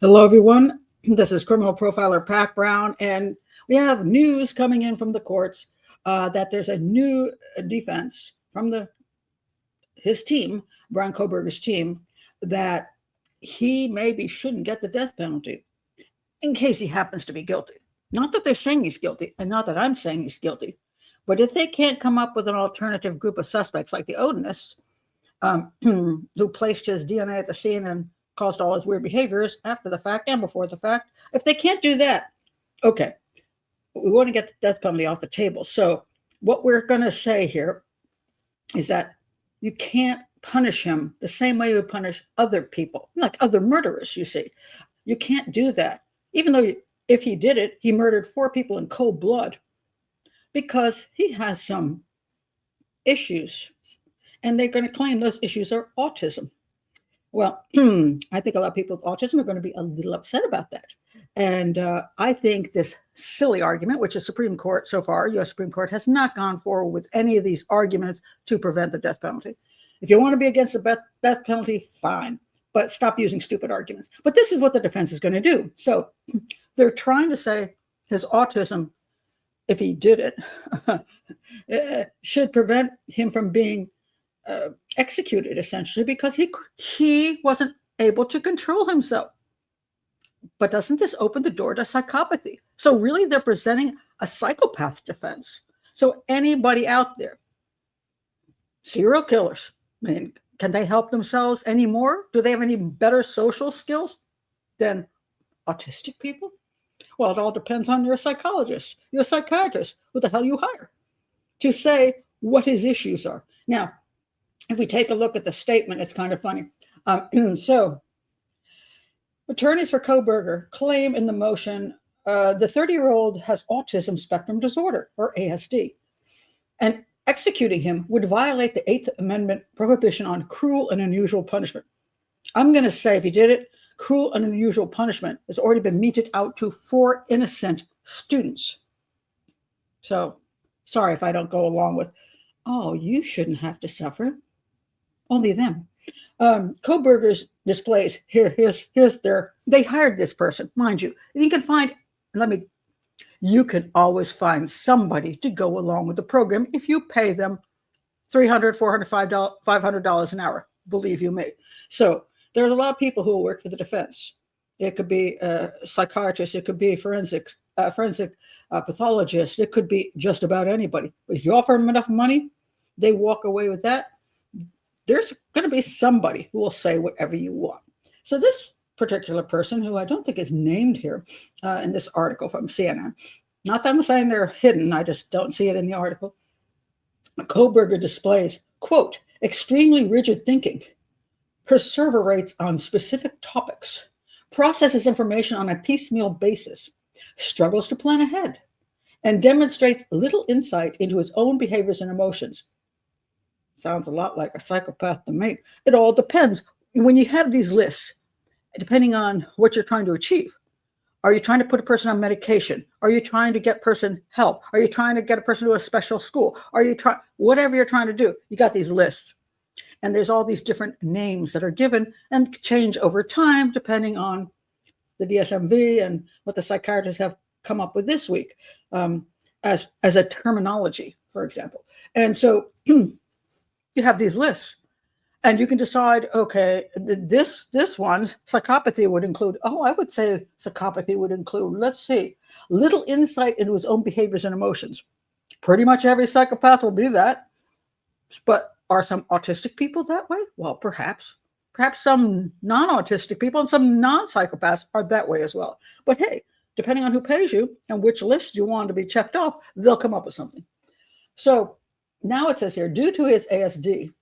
Hello, everyone. This is criminal profiler Pat Brown, and we have news coming in from the courts that there's a new defense from his team, Bryan Kohberger's team, that he maybe shouldn't get the death penalty in case he happens to be guilty. Not that they're saying he's guilty, and not that I'm saying he's guilty, but if they can't come up with an alternative group of suspects like the Odinists, who placed his DNA at the scene and caused all his weird behaviors after the fact and before the fact. If they can't do that, okay, we want to get the death penalty off the table. So, what we're going to say here is that you can't punish him the same way you punish other people, like other murderers, you see. You can't do that. Even though if he did it, he murdered 4 people in cold blood because he has some issues. And they're going to claim those issues are autism. Well, I think a lot of people with autism are going to be a little upset about that. And I think this silly argument, which the Supreme Court so far, U.S. Supreme Court, has not gone forward with any of these arguments to prevent the death penalty. If you want to be against the death penalty, fine, but stop using stupid arguments. But this is what the defense is going to do. So they're trying to say his autism, if he did it, should prevent him from being executed, essentially, because he wasn't able to control himself. But doesn't this open the door to psychopathy? So really, they're presenting a psychopath defense. So anybody out there, serial killers, I mean, can they help themselves anymore? Do they have any better social skills than autistic people? Well, it all depends on your psychologist, your psychiatrist, who the hell you hire, to say what his issues are. Now, if we take a look at the statement, it's kind of funny. So, attorneys for Kohberger claim in the motion the 30-year-old has autism spectrum disorder, or ASD, and executing him would violate the 8th Amendment prohibition on cruel and unusual punishment. I'm going to say if he did it, cruel and unusual punishment has already been meted out to 4 innocent students. So, sorry if I don't go along with, oh, you shouldn't have to suffer. Only them. Kohberger's displays here's they hired this person, mind you. You can find, you can always find somebody to go along with the program if you pay them $300, $400, $500 an hour. Believe you me. So there's a lot of people who will work for the defense. It could be a psychiatrist. It could be forensic pathologist. It could be just about anybody. But if you offer them enough money, they walk away with that. There's going to be somebody who will say whatever you want. So this particular person, who I don't think is named here in this article from CNN, not that I'm saying they're hidden, I just don't see it in the article. Kohberger displays, quote, extremely rigid thinking, perseverates on specific topics, processes information on a piecemeal basis, struggles to plan ahead, and demonstrates little insight into his own behaviors and emotions. Sounds a lot like a psychopath to me. It all depends. When you have these lists, depending on what you're trying to achieve, are you trying to put a person on medication? Are you trying to get person help? Are you trying to get a person to a special school? Are you trying, whatever you're trying to do, you got these lists. And there's all these different names that are given and change over time depending on the DSMV and what the psychiatrists have come up with this week as a terminology, for example. And so you have these lists, and you can decide, okay, this one's psychopathy would include, I would say psychopathy would include, let's see, little insight into his own behaviors and emotions. Pretty much every psychopath will be that. But are some autistic people that way? Well, perhaps. Perhaps some non-autistic people and some non-psychopaths are that way as well. But hey, depending on who pays you and which list you want to be checked off, they'll come up with something. So now it says here, due to his ASD,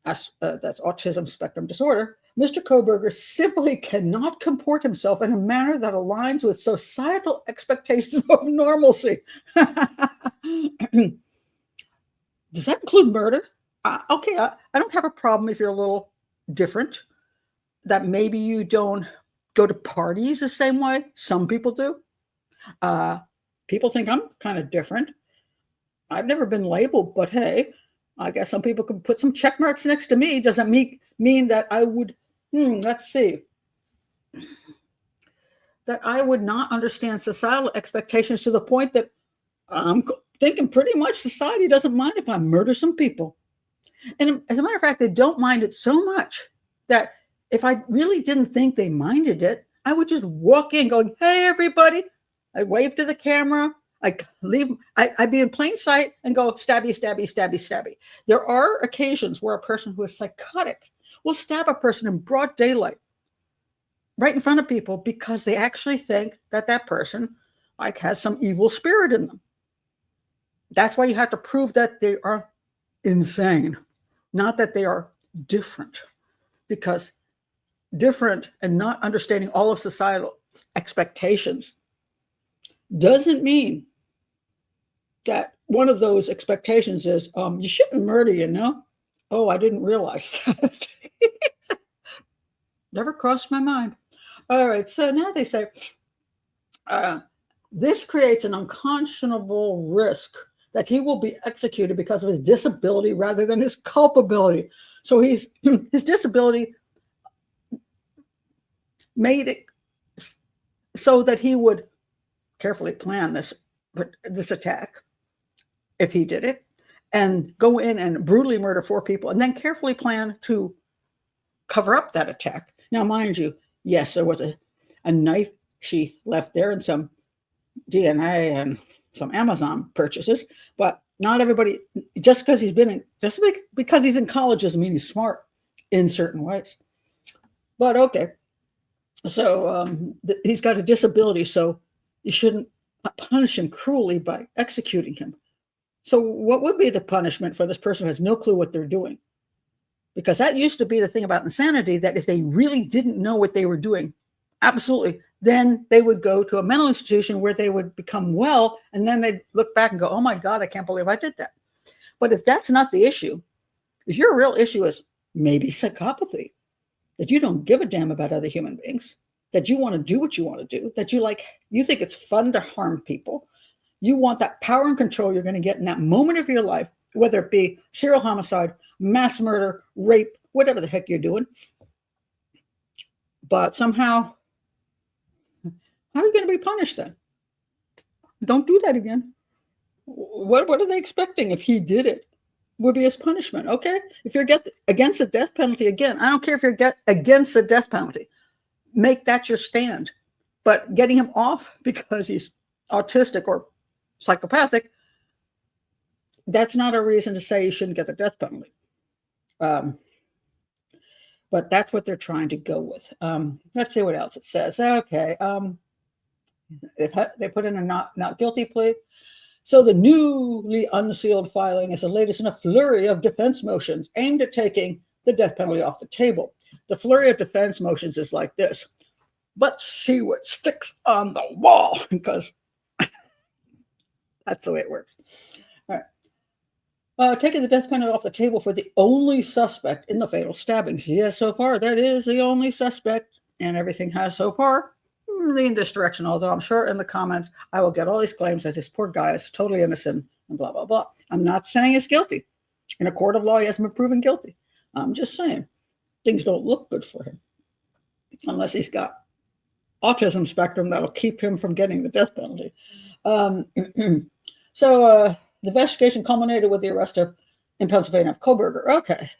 that's autism spectrum disorder, Mr. Kohberger simply cannot comport himself in a manner that aligns with societal expectations of normalcy. Does that include murder? Okay, I don't have a problem if you're a little different, that maybe you don't go to parties the same way some people do. People think I'm kind of different. I've never been labeled, but hey, I guess some people could put some check marks next to me. Doesn't mean that I would, let's see. that I would not understand societal expectations to the point that I'm thinking pretty much society doesn't mind if I murder some people. And as a matter of fact, they don't mind it so much that if I really didn't think they minded it, I would just walk in going, hey, everybody. I'd wave to the camera. I'd be in plain sight and go stabby, stabby, stabby, stabby. There are occasions where a person who is psychotic will stab a person in broad daylight right in front of people because they actually think that that person like has some evil spirit in them. That's why you have to prove that they are insane, not that they are different, because different and not understanding all of societal expectations doesn't mean that one of those expectations is you shouldn't murder, you know. Oh, I didn't realize that. Never crossed my mind. All right, so now they say this creates an unconscionable risk that he will be executed because of his disability rather than his culpability. So his disability made it so that he would carefully plan this attack if he did it, and go in and brutally murder 4 people, and then carefully plan to cover up that attack. Now, mind you, yes, there was a knife sheath left there and some DNA and some Amazon purchases, but not everybody, just because he's in college doesn't mean he's smart in certain ways. But okay, so he's got a disability, so you shouldn't punish him cruelly by executing him. So what would be the punishment for this person who has no clue what they're doing? Because that used to be the thing about insanity, that if they really didn't know what they were doing, absolutely, then they would go to a mental institution where they would become well, and then they'd look back and go, oh my God, I can't believe I did that. But if that's not the issue, if your real issue is maybe psychopathy, that you don't give a damn about other human beings, that you want to do what you want to do, that you think it's fun to harm people, you want that power and control you're going to get in that moment of your life, whether it be serial homicide, mass murder, rape, whatever the heck you're doing. But somehow, how are you going to be punished then? Don't do that again. What are they expecting if he did it? Would be his punishment, okay? If you're against the death penalty, again, I don't care if you're against the death penalty. Make that your stand. But getting him off because he's autistic or psychopathic, that's not a reason to say you shouldn't get the death penalty. But that's what they're trying to go with. Let's see what else it says. Okay. They put in a not guilty plea. So the newly unsealed filing is the latest in a flurry of defense motions aimed at taking the death penalty off the table. The flurry of defense motions is like this. Let's see what sticks on the wall, because that's the way it works. All right. Taking the death penalty off the table for the only suspect in the fatal stabbings. Yes, so far, that is the only suspect, and everything has so far lean this direction, although I'm sure in the comments I will get all these claims that this poor guy is totally innocent and blah, blah, blah. I'm not saying he's guilty. In a court of law, he hasn't been proven guilty. I'm just saying things don't look good for him unless he's got autism spectrum that'll keep him from getting the death penalty. So the investigation culminated with the arrest in Pennsylvania of Kohberger. Okay.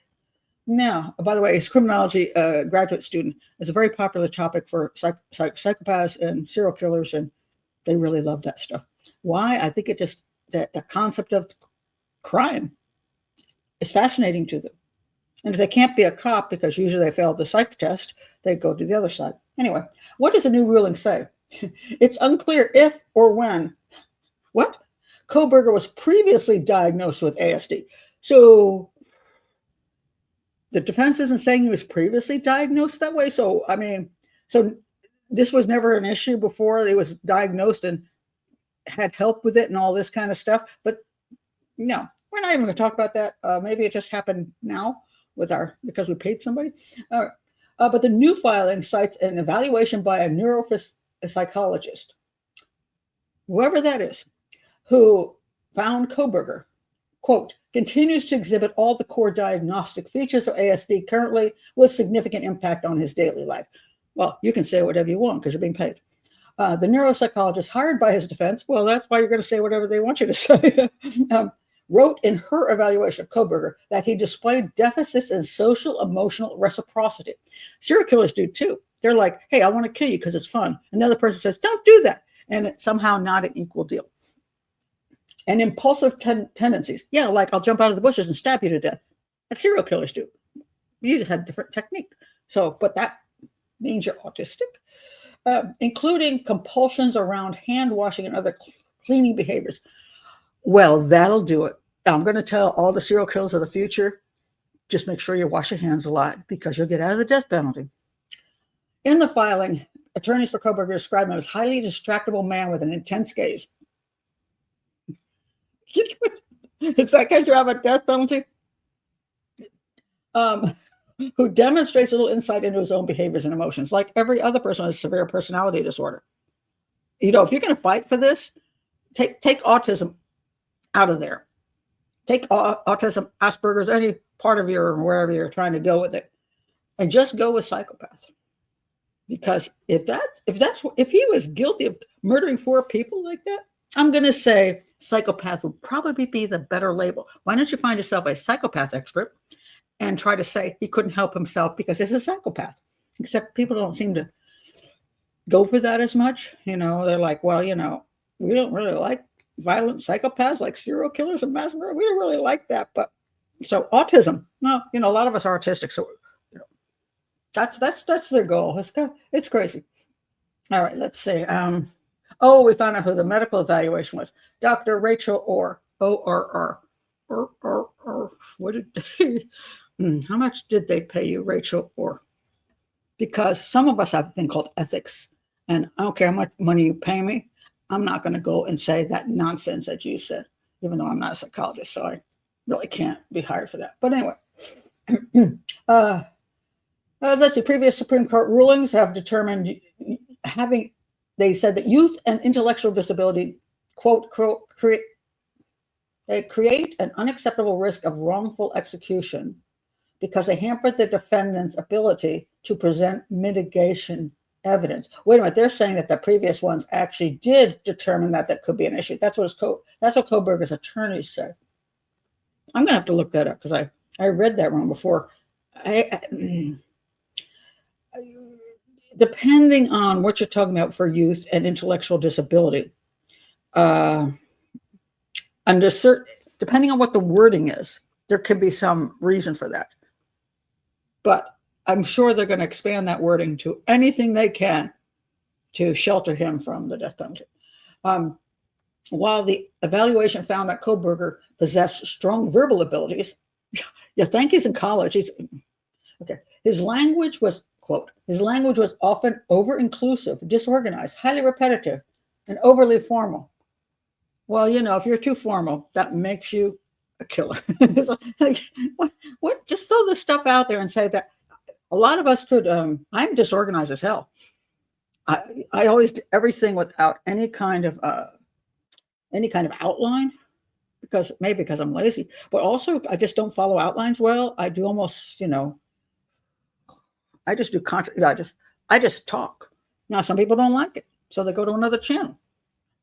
Now, by the way, his criminology graduate student is a very popular topic for psychopaths and serial killers, and they really love that stuff. Why? I think it just, that the concept of crime is fascinating to them. And if they can't be a cop, because usually they failed the psych test, they go to the other side. Anyway, what does the new ruling say? It's unclear if or when. What? Kohberger was previously diagnosed with ASD. So the defense isn't saying he was previously diagnosed that way. So, I mean, so this was never an issue before he was diagnosed and had help with it and all this kind of stuff. But no, we're not even going to talk about that. Maybe it just happened now because we paid somebody. All right. But the new filing cites an evaluation by a neuropsychologist, whoever that is, who found Kohberger, quote, continues to exhibit all the core diagnostic features of ASD currently with significant impact on his daily life. Well, you can say whatever you want because you're being paid. The neuropsychologist hired by his defense, well, that's why you're going to say whatever they want you to say, wrote in her evaluation of Kohberger that he displayed deficits in social emotional reciprocity. Serial killers do too. They're like, hey, I want to kill you because it's fun. And the other person says, don't do that. And it's somehow not an equal deal. And impulsive tendencies. Yeah, like I'll jump out of the bushes and stab you to death. That's serial killers do. You just had a different technique. So, but that means you're autistic. Including compulsions around hand washing and other cleaning behaviors. Well, that'll do it. I'm going to tell all the serial killers of the future, just make sure you wash your hands a lot because you'll get out of the death penalty. In the filing, attorneys for Kohberger described him as a highly distractible man with an intense gaze. Is that because you have a death penalty? Who demonstrates a little insight into his own behaviors and emotions, like every other person with severe personality disorder. You know, if you're going to fight for this, take autism out of there. Take autism, Asperger's, any part of your, wherever you're trying to go with it, and just go with psychopath. Because if he was guilty of murdering 4 people like that, I'm going to say psychopath would probably be the better label. Why don't you find yourself a psychopath expert and try to say he couldn't help himself because he's a psychopath? Except people don't seem to go for that as much. You know, they're like, well, you know, we don't really like violent psychopaths like serial killers and mass murder. We don't really like that. But so autism, no, you know, a lot of us are autistic. So, you know, that's their goal. It's crazy. All right, let's see. We found out who the medical evaluation was. Dr. Rachel Orr, ORR. What did how much did they pay you, Rachel Orr? Because some of us have a thing called ethics, and I don't care how much money you pay me, I'm not going to go and say that nonsense that you said, even though I'm not a psychologist, so I really can't be hired for that. But anyway, let's see. Previous Supreme Court rulings have determined they said that youth and intellectual disability, quote, they create an unacceptable risk of wrongful execution because they hampered the defendant's ability to present mitigation evidence. Wait a minute, they're saying that the previous ones actually did determine that could be an issue. That's what Kohberger's attorneys said. I'm going to have to look that up because I read that wrong before. Depending on what you're talking about for youth and intellectual disability, depending on what the wording is, there could be some reason for that. But I'm sure they're going to expand that wording to anything they can to shelter him from the death penalty. While the evaluation found that Kohberger possessed strong verbal abilities, you think he's in college. His language was, quote, his language was often over-inclusive, disorganized, highly repetitive, and overly formal. Well, you know, if you're too formal, that makes you a killer. What? Just throw this stuff out there and say that a lot of us could. I'm disorganized as hell. I always do everything without any kind of outline, because I'm lazy, but also I just don't follow outlines well. I do almost, you know, I just do content. I just talk. Now some people don't like it, so they go to another channel.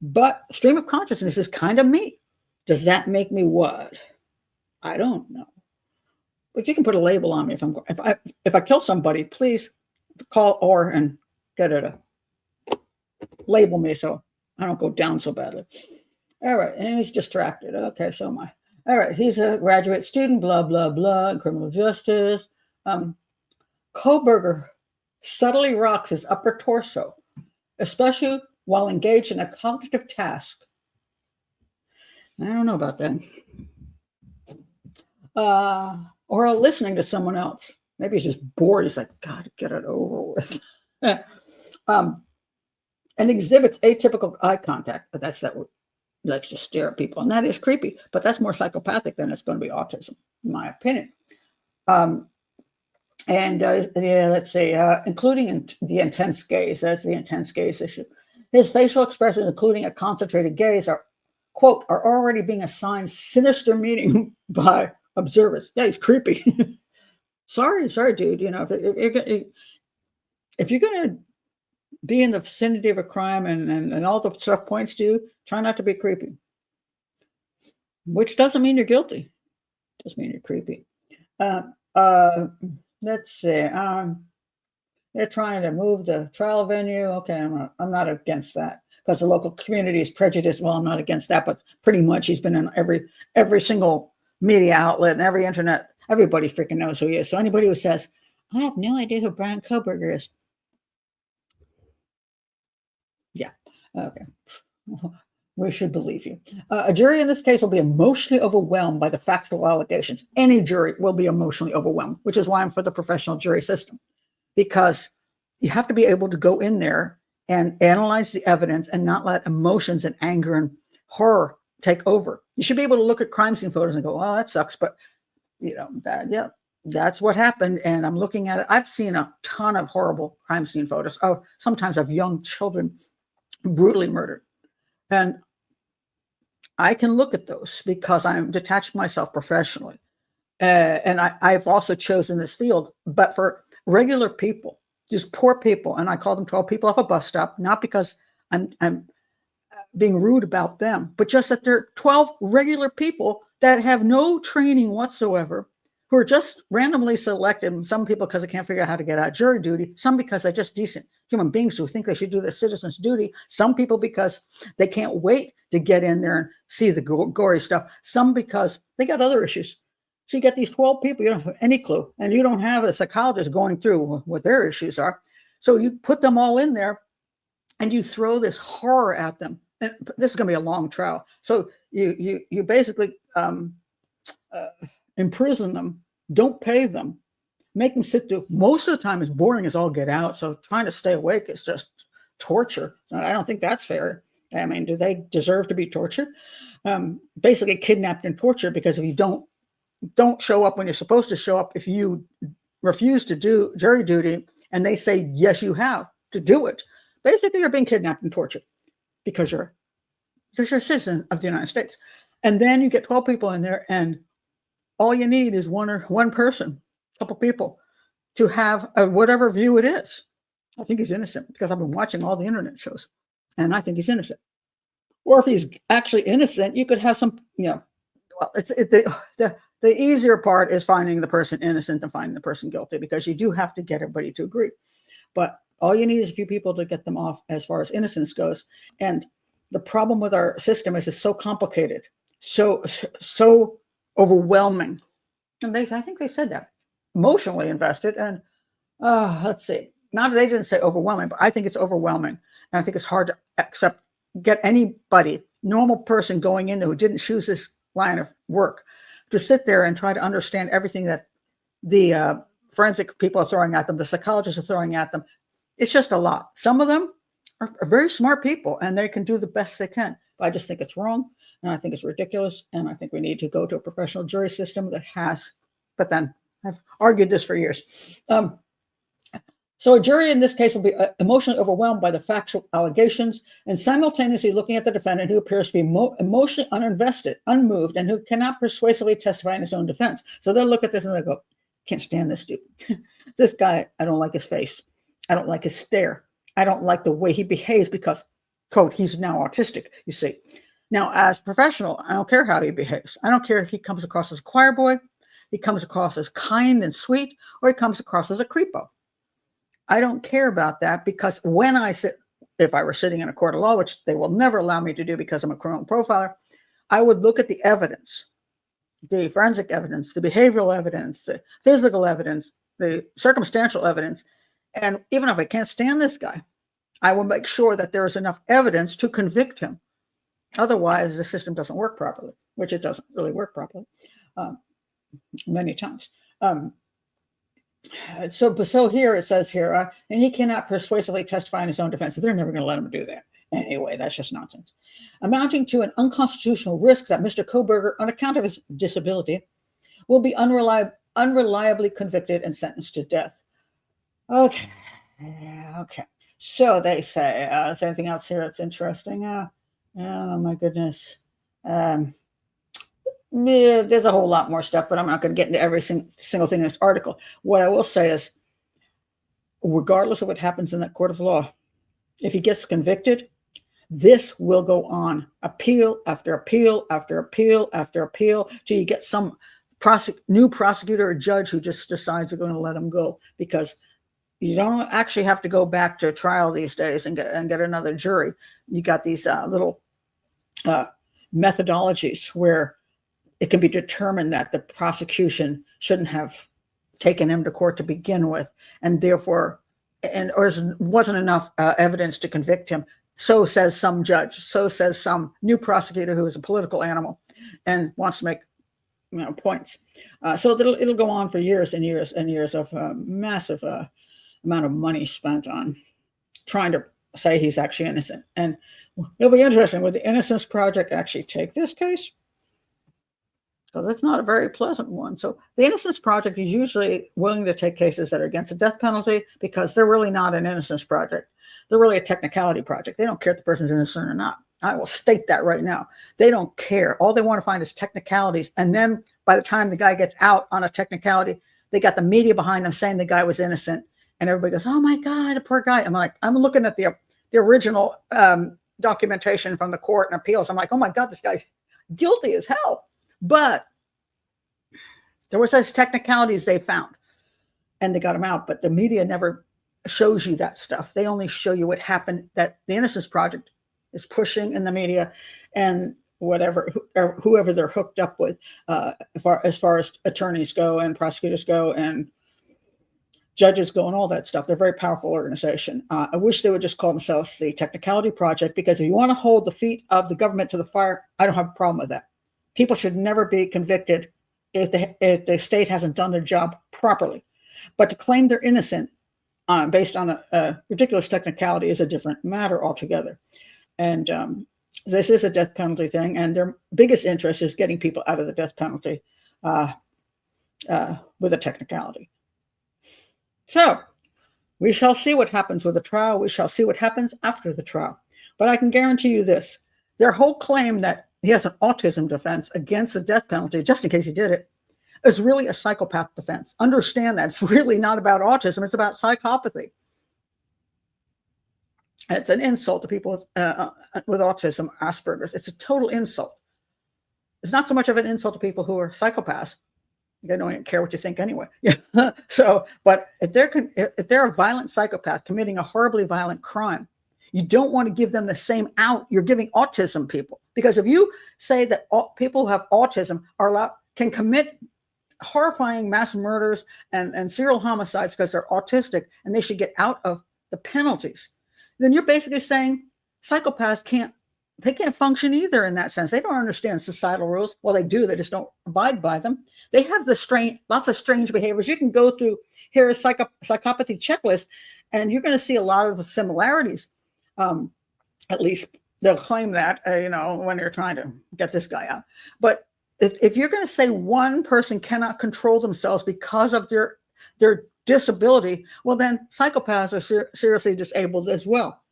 But stream of consciousness is kind of me. Does that make me what? I don't know. But you can put a label on me if I kill somebody. Please call Orr and get it label me so I don't go down so badly. All right, and he's distracted. Okay, so am I. All right, he's a graduate student, blah, blah, blah, in criminal justice. Kohberger subtly rocks his upper torso, especially while engaged in a cognitive task. I don't know about that. Or listening to someone else. Maybe he's just bored. He's like, God, get it over with. And exhibits atypical eye contact. But that's that he likes to stare at people. And that is creepy. But that's more psychopathic than it's going to be autism, in my opinion. Let's say, including the intense gaze. That's the intense gaze issue. His facial expressions, including a concentrated gaze, are already being assigned sinister meaning by observers. Yeah, he's creepy. sorry, dude. You know, if you're going to be in the vicinity of a crime and all the stuff points to you, try not to be creepy. Which doesn't mean you're guilty. Just mean you're creepy. Let's see. They're trying to move the trial venue. Okay, I'm not against that because the local community is prejudiced. Well, I'm not against that, but pretty much he's been in every single media outlet and every internet. Everybody freaking knows who he is. So anybody who says, I have no idea who Bryan Kohberger is. Yeah. Okay. We should believe you. A jury in this case will be emotionally overwhelmed by the factual allegations. Any jury will be emotionally overwhelmed, which is why I'm for the professional jury system, because you have to be able to go in there and analyze the evidence and not let emotions and anger and horror take over. You should be able to look at crime scene photos and go, well, that sucks, but that's what happened. And I'm looking at it. I've seen a ton of horrible crime scene photos. Oh, sometimes of young children brutally murdered. And I can look at those because I'm detaching myself professionally. And I've also chosen this field. But for regular people, just poor people, and I call them 12 people off a bus stop, not because I'm being rude about them, but just that they're 12 regular people that have no training whatsoever, who are just randomly selected. Some people because they can't figure out how to get out of jury duty. Some because they're just decent human beings who think they should do their citizens' duty. Some people because they can't wait to get in there and see the gory stuff. Some because they got other issues. So you get these 12 people, you don't have any clue, and you don't have a psychologist going through what their issues are. So you put them all in there and you throw this horror at them. And this is going to be a long trial. So you basically imprison them, don't pay them, make them sit through. Most of the time it's boring as all get out. So trying to stay awake is just torture. So I don't think that's fair. I mean, do they deserve to be tortured? Basically kidnapped and tortured, because if you don't show up when you're supposed to show up, if you refuse to do jury duty and they say, yes, you have to do it, basically you're being kidnapped and tortured because you're a citizen of the United States. And then you get 12 people in there, and all you need is one person, a couple people, to have whatever view it is. I think he's innocent because I've been watching all the internet shows, and I think he's innocent. Or if he's actually innocent, you could have some, well, the easier part is finding the person innocent than finding the person guilty, because you do have to get everybody to agree. But all you need is a few people to get them off as far as innocence goes. And the problem with our system is it's so complicated, so overwhelming. And I think they said that, emotionally invested. And let's see, they didn't say overwhelming, but I think it's overwhelming. And I think it's hard to get anybody, normal person going in there who didn't choose this line of work, to sit there and try to understand everything that the forensic people are throwing at them, the psychologists are throwing at them. It's just a lot. Some of them are very smart people, and they can do the best they can. But I just think it's wrong, and I think it's ridiculous, and I think we need to go to a professional jury system that has. But then I've argued this for years. So a jury in this case will be emotionally overwhelmed by the factual allegations and simultaneously looking at the defendant, who appears to be emotionally uninvested, unmoved, and who cannot persuasively testify in his own defense. So they'll look at this and they'll go, can't stand this dude. This guy, I don't like his face. I don't like his stare. I don't like the way he behaves because, quote, he's now autistic, you see. Now, as a professional, I don't care how he behaves. I don't care if he comes across as a choir boy, he comes across as kind and sweet, or he comes across as a creepo. I don't care about that, because if I were sitting in a court of law, which they will never allow me to do because I'm a criminal profiler, I would look at the evidence, the forensic evidence, the behavioral evidence, the physical evidence, the circumstantial evidence. And even if I can't stand this guy, I will make sure that there is enough evidence to convict him. Otherwise, the system doesn't work properly, which it doesn't really work properly many times. So here it says here, and he cannot persuasively testify in his own defense. So they're never going to let him do that. Anyway, that's just nonsense. Amounting to an unconstitutional risk that Mr. Kohberger, on account of his disability, will be unreliably convicted and sentenced to death. Okay. So they say, is there anything else here that's interesting? Oh my goodness. There's a whole lot more stuff, but I'm not going to get into every single thing in this article. What I will say is regardless of what happens in that court of law, if he gets convicted, this will go on, appeal after appeal after appeal after appeal, till you get some new prosecutor or judge who just decides they're going to let him go, because you don't actually have to go back to a trial these days and get another jury. You got these little methodologies where it can be determined that the prosecution shouldn't have taken him to court to begin with, and therefore, or wasn't enough evidence to convict him. So says some judge. So says some new prosecutor who is a political animal and wants to make points. So it'll go on for years and years and years of massive amount of money spent on trying to say he's actually innocent. And it'll be interesting. Would the Innocence Project actually take this case? So that's not a very pleasant one. So the Innocence Project is usually willing to take cases that are against the death penalty because they're really not an innocence project. They're really a technicality project. They don't care if the person's innocent or not. I will state that right now. They don't care. All they want to find is technicalities. And then by the time the guy gets out on a technicality, they got the media behind them saying the guy was innocent. And everybody goes, oh my God, a poor guy. I'm like, I'm looking at the original documentation from the court and appeals. I'm like, oh my God, this guy's guilty as hell. But there was those technicalities they found and they got him out. But the media never shows you that stuff. They only show you what happened, that the Innocence Project is pushing in the media and whoever they're hooked up with, as far as attorneys go and prosecutors go and judges go and all that stuff. They're a very powerful organization. I wish they would just call themselves the Technicality Project, because if you want to hold the feet of the government to the fire, I don't have a problem with that. People should never be convicted if the state hasn't done their job properly. But to claim they're innocent based on a ridiculous technicality is a different matter altogether. And this is a death penalty thing, and their biggest interest is getting people out of the death penalty with a technicality. So we shall see what happens with the trial. We shall see what happens after the trial. But I can guarantee you this. Their whole claim that he has an autism defense against the death penalty, just in case he did it, is really a psychopath defense. Understand that. It's really not about autism. It's about psychopathy. It's an insult to people with autism, Asperger's. It's a total insult. It's not so much of an insult to people who are psychopaths. They don't even care what you think anyway. So, but if they're a violent psychopath committing a horribly violent crime, you don't want to give them the same out you're giving autism people. Because if you say that people who have autism can commit horrifying mass murders and serial homicides because they're autistic and they should get out of the penalties, then you're basically saying psychopaths can't function either in that sense. They don't understand societal rules. Well, they do. They just don't abide by them. They have lots of strange behaviors. You can go through here is psychopathy checklist, and you're going to see a lot of the similarities. At least they'll claim that, when you're trying to get this guy out. But if you're going to say one person cannot control themselves because of their disability, well, then psychopaths are seriously disabled as well.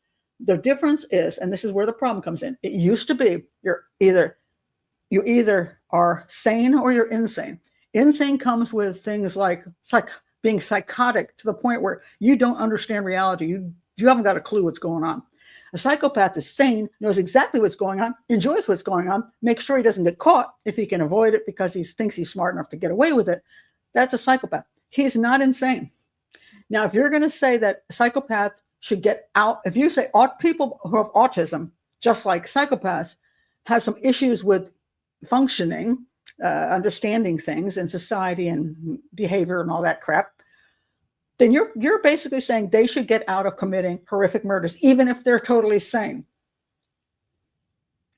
The difference is, and this is where the problem comes in, it used to be you either are sane or you're insane. Insane comes with things like being psychotic to the point where you don't understand reality. You haven't got a clue what's going on. A psychopath is sane, knows exactly what's going on, enjoys what's going on, makes sure he doesn't get caught if he can avoid it because he thinks he's smart enough to get away with it. That's a psychopath. He's not insane. Now, if you're going to say that a psychopath should get out, if you say people who have autism, just like psychopaths, have some issues with functioning, understanding things in society and behavior and all that crap, then you're basically saying they should get out of committing horrific murders, even if they're totally sane.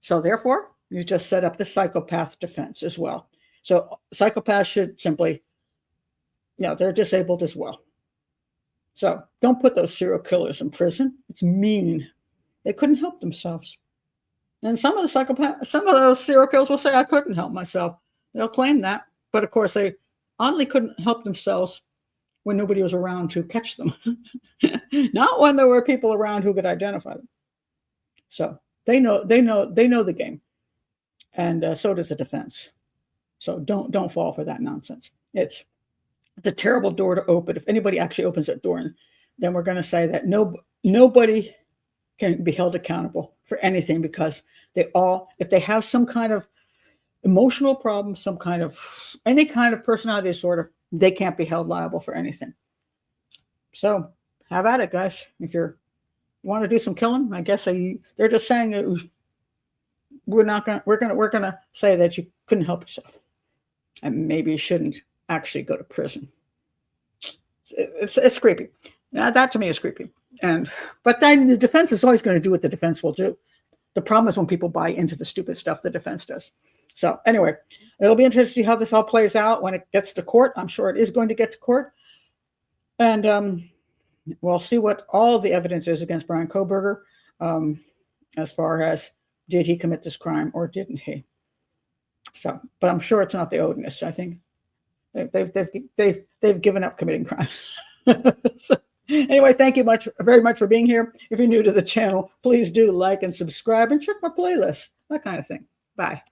So therefore, you just set up the psychopath defense as well. So psychopaths should simply, they're disabled as well. So don't put those serial killers in prison. It's mean. They couldn't help themselves. And some of those serial killers will say, I couldn't help myself. They'll claim that. But of course, they oddly couldn't help themselves when nobody was around to catch them. Not when there were people around who could identify them. So they know the game. And so does the defense. So don't fall for that nonsense. It's a terrible door to open. If anybody actually opens that door and then we're going to say that nobody can be held accountable for anything, because if they have some kind of emotional problem, any kind of personality disorder, they can't be held liable for anything. So have at it, guys. If you want to do some killing, I guess they're just saying that we're gonna say that you couldn't help yourself, and maybe you shouldn't actually go to prison. It's creepy. Now, that to me is creepy. But then the defense is always going to do what the defense will do. The problem is when people buy into the stupid stuff the defense does. So anyway, it'll be interesting to see how this all plays out when it gets to court. I'm sure it is going to get to court. And we'll see what all the evidence is against Bryan Kohberger, as far as did he commit this crime or didn't he? So, but I'm sure it's not the Odinists. I think they've given up committing crimes. So, anyway, thank you very much for being here. If you're new to the channel, please do like and subscribe and check my playlist, that kind of thing. Bye.